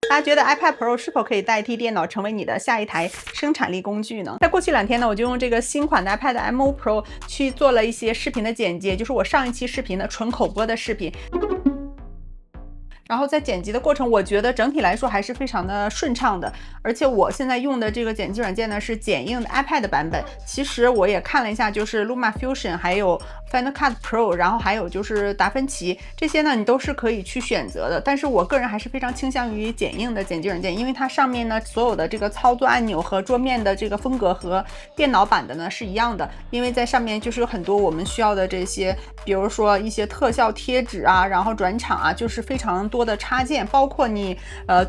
大家觉得 iPad Pro 是否可以代替电脑成为你的下一台生产力工具呢？在过去2天呢，我就用这个新款的 iPad M5 Pro 去做了一些视频的剪辑，就是我上一期视频的纯口播的视频。然后在剪辑的过程，我觉得整体来说还是非常的顺畅的，而且我现在用的这个剪辑软件呢是剪映的 iPad 版本。其实我也看了一下，就是 LumaFusion 还有 Final Cut Pro， 然后还有就是达芬奇，这些呢你都是可以去选择的。但是我个人还是非常倾向于剪映的剪辑软件，因为它上面呢所有的这个操作按钮和桌面的这个风格和电脑版的呢是一样的，因为在上面就是有很多我们需要的这些，比如说一些特效贴纸啊，然后转场啊，就是非常多的插件，包括你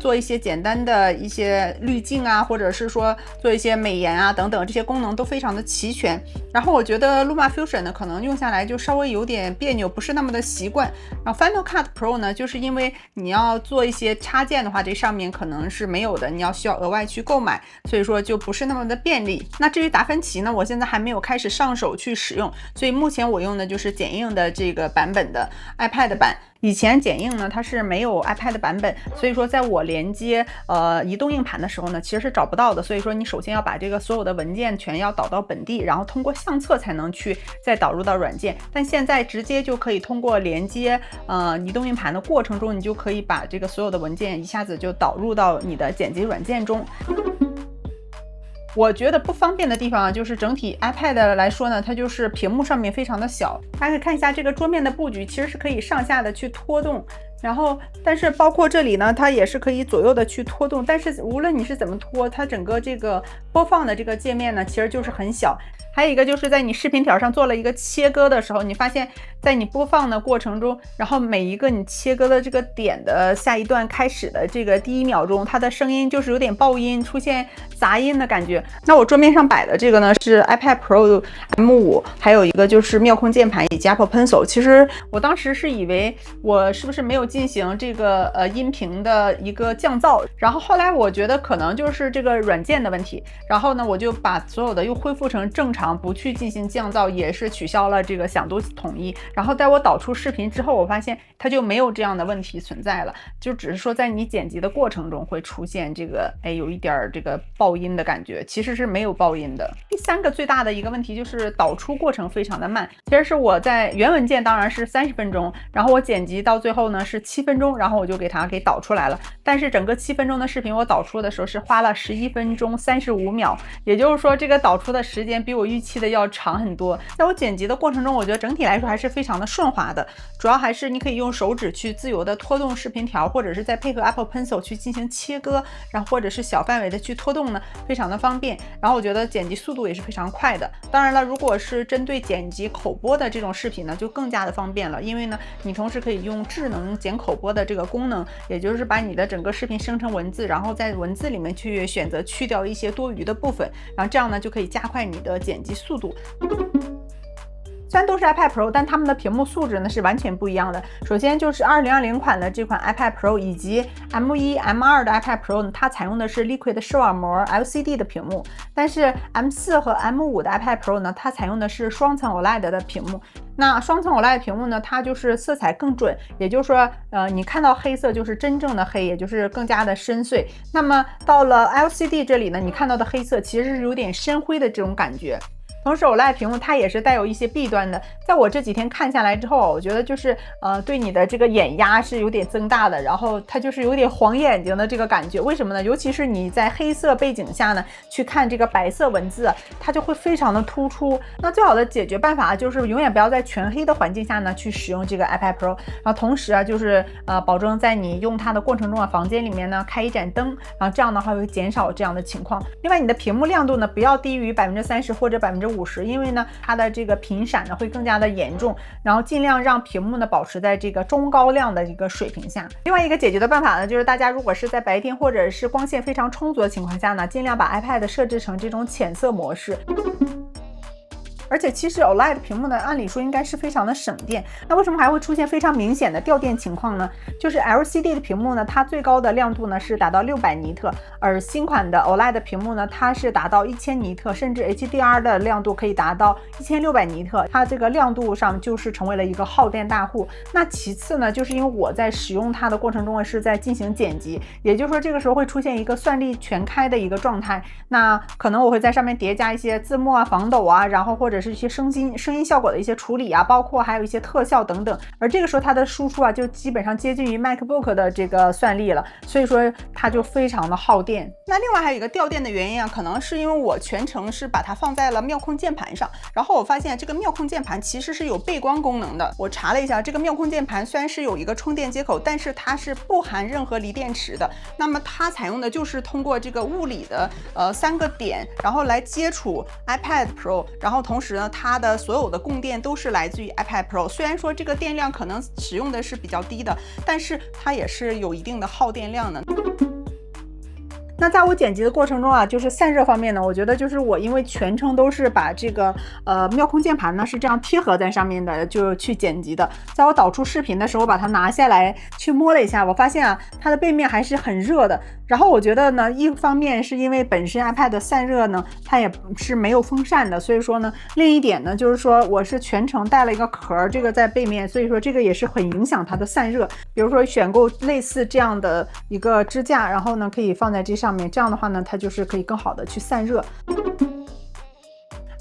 做一些简单的一些滤镜啊，或者是说做一些美颜啊等等，这些功能都非常的齐全。然后我觉得 LumaFusion 呢可能用下来就稍微有点别扭，不是那么的习惯。然后 Final Cut Pro 呢，就是因为你要做一些插件的话，这上面可能是没有的，你需要额外去购买，所以说就不是那么的便利。那至于达芬奇呢，我现在还没有开始上手去使用，所以目前我用的就是剪映的这个版本的 iPad 版。以前剪映呢它是没有 iPad 版本，所以说在我连接移动硬盘的时候呢其实是找不到的，所以说你首先要把这个所有的文件全要导到本地，然后通过相册才能去再导入到软件。但现在直接就可以通过连接移动硬盘的过程中，你就可以把这个所有的文件一下子就导入到你的剪辑软件中。我觉得不方便的地方啊，就是整体 iPad 来说呢，它就是屏幕上面非常的小。大家可以看一下这个桌面的布局，其实是可以上下的去拖动，然后但是包括这里呢，它也是可以左右的去拖动，但是无论你是怎么拖，它整个这个播放的这个界面呢，其实就是很小。还有一个就是在你视频条上做了一个切割的时候，你发现在你播放的过程中，然后每一个你切割的这个点的下一段开始的这个第1秒钟，它的声音就是有点爆音，出现杂音的感觉。那我桌面上摆的这个呢是 iPad Pro M5， 还有一个就是妙控键盘以及 Apple Pencil。其实我当时是以为我是不是没有进行这个音频的一个降噪，然后后来我觉得可能就是这个软件的问题，然后呢我就把所有的又恢复成正常，不去进行降噪，也是取消了这个响度统一。然后在我导出视频之后，我发现它就没有这样的问题存在了，就只是说在你剪辑的过程中会出现这个有一点这个爆音的感觉，其实是没有爆音的。第3个最大的一个问题就是导出过程非常的慢，其实是我在原文件当然是30分钟，然后我剪辑到最后呢是7分钟，然后我就给它给导出来了。但是整个7分钟的视频我导出的时候是花了11分钟35秒，也就是说这个导出的时间比我预期的要长很多。在我剪辑的过程中，我觉得整体来说还是非常的顺滑的，主要还是你可以用手指去自由的拖动视频条，或者是再配合 Apple Pencil 去进行切割，然后或者是小范围的去拖动呢，非常的方便。然后我觉得剪辑速度也是非常快的。当然了，如果是针对剪辑口播的这种视频呢，就更加的方便了，因为呢你同时可以用智能剪口播的这个功能，也就是把你的整个视频生成文字，然后在文字里面去选择去掉一些多余的部分，然后这样呢就可以加快你的剪辑速度。虽然都是 iPad Pro， 但它们的屏幕素质呢是完全不一样的。首先就是2020款的这款 iPad Pro 以及 M1、M2 的 iPad Pro 呢，它采用的是 Liquid 视网膜 LCD 的屏幕，但是 M4 和 M5 的 iPad Pro 呢，它采用的是双层 OLED 的屏幕。那双层 OLED 屏幕呢，它就是色彩更准，也就是说，你看到黑色就是真正的黑，也就是更加的深邃。那么到了 LCD 这里呢，你看到的黑色其实是有点深灰的这种感觉。同时 OLED 屏幕它也是带有一些弊端的，在我这几天看下来之后，我觉得就是对你的这个眼压是有点增大的，然后它就是有点晃眼睛的这个感觉。为什么呢？尤其是你在黑色背景下呢去看这个白色文字，它就会非常的突出。那最好的解决办法就是永远不要在全黑的环境下呢去使用这个 iPad Pro， 然后同时啊就是保证在你用它的过程中房间里面呢开一盏灯，然后这样的话会减少这样的情况。另外你的屏幕亮度呢不要低于30%或者50%，因为呢它的这个频闪呢会更加的严重，然后尽量让屏幕呢保持在这个中高亮的一个水平下。另外一个解决的办法呢，就是大家如果是在白天或者是光线非常充足的情况下呢，尽量把 iPad 设置成这种浅色模式。而且其实 OLED 屏幕呢，按理说应该是非常的省电，那为什么还会出现非常明显的掉电情况呢？就是 LCD 的屏幕呢，它最高的亮度呢是达到600尼特，而新款的 OLED 屏幕呢，它是达到1000尼特，甚至 HDR 的亮度可以达到1600尼特，它这个亮度上就是成为了一个耗电大户。那其次呢，就是因为我在使用它的过程中是在进行剪辑，也就是说这个时候会出现一个算力全开的一个状态，那可能我会在上面叠加一些字幕啊、防抖啊，然后或者是一些声音效果的一些处理啊，包括还有一些特效等等，而这个时候它的输出啊就基本上接近于 MacBook 的这个算力了，所以说它就非常的耗电。那另外还有一个掉电的原因啊，可能是因为我全程是把它放在了妙控键盘上，然后我发现这个妙控键盘其实是有背光功能的。我查了一下，这个妙控键盘虽然是有一个充电接口，但是它是不含任何锂电池的。那么它采用的就是通过这个物理的3个点，然后来接触 iPad Pro， 然后同时呢，它的所有的供电都是来自于 iPad Pro。虽然说这个电量可能使用的是比较低的，但是它也是有一定的耗电量的。那在我剪辑的过程中啊，就是散热方面呢，我觉得就是我因为全程都是把这个妙控键盘呢是这样贴合在上面的，就去剪辑的。在我导出视频的时候，把它拿下来去摸了一下，我发现啊，它的背面还是很热的。然后我觉得呢，一方面是因为本身 iPad 的散热呢，它也是没有风扇的，所以说呢，另一点呢，就是说我是全程带了一个壳，这个在背面，所以说这个也是很影响它的散热。比如说选购类似这样的一个支架，然后呢可以放在这上面，这样的话呢，它就是可以更好的去散热。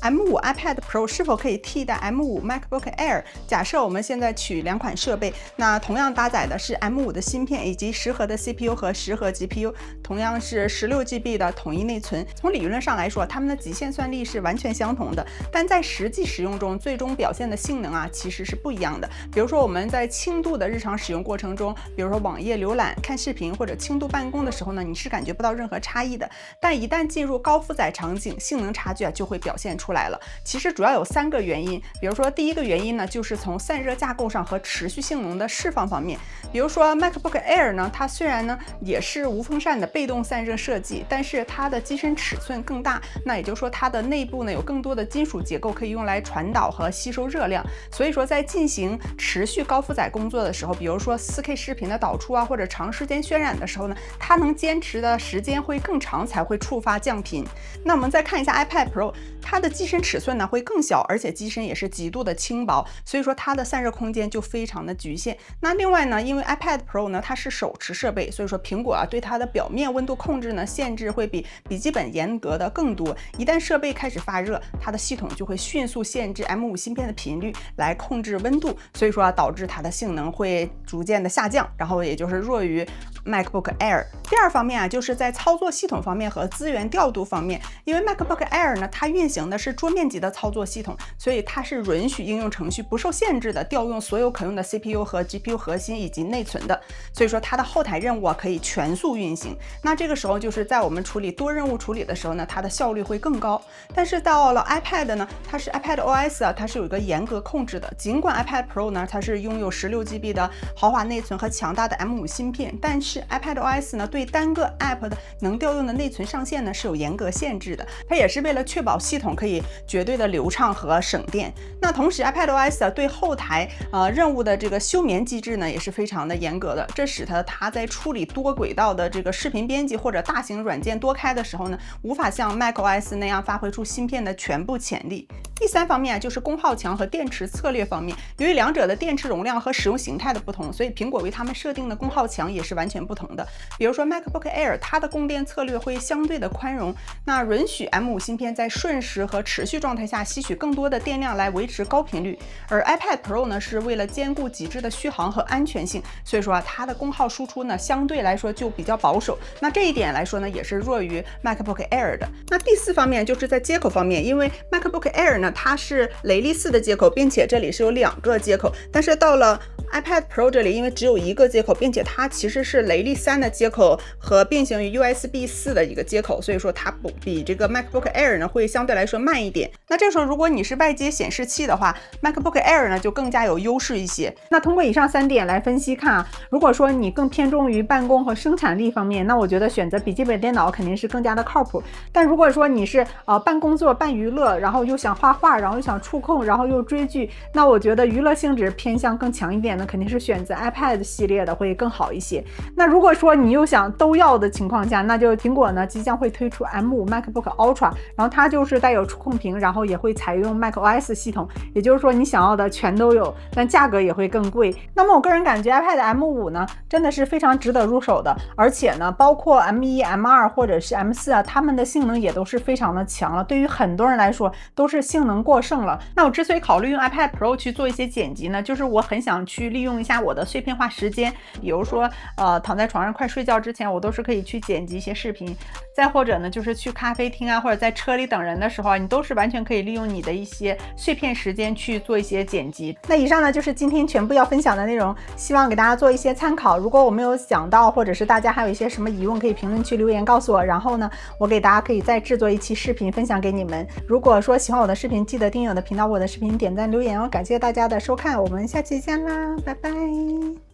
M5 iPad Pro 是否可以替代 M5 MacBook Air？ 假设我们现在取2款设备，那同样搭载的是 M5 的芯片以及10核的 CPU 和10核 GPU， 同样是16GB 的统一内存。从理论上来说，它们的极限算力是完全相同的，但在实际使用中，最终表现的性能啊其实是不一样的。比如说我们在轻度的日常使用过程中，比如说网页浏览、看视频或者轻度办公的时候呢，你是感觉不到任何差异的。但一旦进入高负载场景，性能差距啊就会表现出来了。其实主要有3个原因，比如说第一个原因呢，就是从散热架构上和持续性能的释放方面。比如说 MacBook Air 呢，它虽然呢也是无风扇的被动散热设计，但是它的机身尺寸更大，那也就是说它的内部呢有更多的金属结构可以用来传导和吸收热量，所以说在进行持续高负载工作的时候，比如说 4K 视频的导出啊，或者长时间渲染的时候呢，它能坚持的时间会更长，才会触发降频。那我们再看一下 iPad Pro， 它的机身尺寸呢会更小，而且机身也是极度的轻薄，所以说它的散热空间就非常的局限。那另外呢，因为 iPad Pro 呢它是手持设备，所以说苹果啊对它的表面温度控制呢限制会比笔记本严格的更多。一旦设备开始发热，它的系统就会迅速限制 M5 芯片的频率来控制温度，所以说啊导致它的性能会逐渐的下降，然后也就是弱于 MacBook Air。第二方面啊，就是在操作系统方面和资源调度方面，因为 MacBook Air 呢它运行的是桌面级的操作系统，所以它是允许应用程序不受限制的调用所有可用的 CPU 和 GPU 核心以及内存的，所以说它的后台任务啊可以全速运行。那这个时候就是在我们处理多任务处理的时候呢，它的效率会更高。但是到了 iPad 呢，它是 iPad OS 啊，它是有一个严格控制的。尽管 iPad Pro 呢它是拥有16GB 的豪华内存和强大的 M5 芯片，但是 iPad OS 呢对单个 App 的能调用的内存上限呢是有严格限制的，它也是为了确保系统可以绝对的流畅和省电。那同时 iPad OS 对后台任务的这个休眠机制呢也是非常的严格的，这使它在处理多轨道的这个视频编辑或者大型软件多开的时候呢，无法像 macOS 那样发挥出芯片的全部潜力。第3方面就是功耗强和电池策略方面，由于两者的电池容量和使用形态的不同，所以苹果为它们设定的功耗强也是完全不同的。比如说 MacBook Air 它的供电策略会相对的宽容，那允许 M5 芯片在瞬时和持续状态下吸取更多的电量来维持高频率，而 iPad Pro 呢是为了兼顾极致的续航和安全性，所以说它的功耗输出呢相对来说就比较保守。那这一点来说呢也是弱于 MacBook Air 的。那第4方面就是在接口方面，因为 MacBook Air 呢它是雷利4的接口，并且这里是有2个接口，但是到了 iPad Pro 这里因为只有一个接口，并且它其实是雷利3的接口和并行于 USB 4的一个接口，所以说它比这个 MacBook Air 呢会相对来说慢一点。那这时候如果你是外接显示器的话， MacBook Air 呢就更加有优势一些。那通过以上3点来分析看啊，如果说你更偏重于办公和生产力方面，那我觉得选择笔记本电脑肯定是更加的靠谱。但如果说你是半工作半娱乐，然后又想画画，然后又想触控，然后又追剧，那我觉得娱乐性质偏向更强一点的，肯定是选择 iPad 系列的会更好一些。那如果说你又想都要的情况下，那就苹果呢即将会推出 M5 MacBook Ultra， 然后它就是带有触控屏，然后也会采用 macOS 系统，也就是说你想要的全都有，但价格也会更贵。那么我个人感觉 iPad M5 呢真的是非常值得入手的，而且呢包括 M1、M2 或者是 M4 啊，它们的性能也都是非常的强了，对于很多人来说都是性能过剩了。那我之所以考虑用 iPad Pro 去做一些剪辑呢，就是我很想去利用一下我的碎片化时间，比如说躺在床上快睡觉之前，我都是可以去剪辑一些视频，再或者呢就是去咖啡厅啊，或者在车里等人的时候，你都是完全可以利用你的一些碎片时间去做一些剪辑。那以上呢就是今天全部要分享的内容，希望给大家做一些参考。如果我没有讲到，或者是大家还有一些什么疑问，可以评论区留言告诉我，然后呢我给大家可以再制作一期视频分享给你们。如果说喜欢我的视频，记得订阅我的频道，我的视频点赞留言哦。感谢大家的收看，我们下期见啦，拜拜。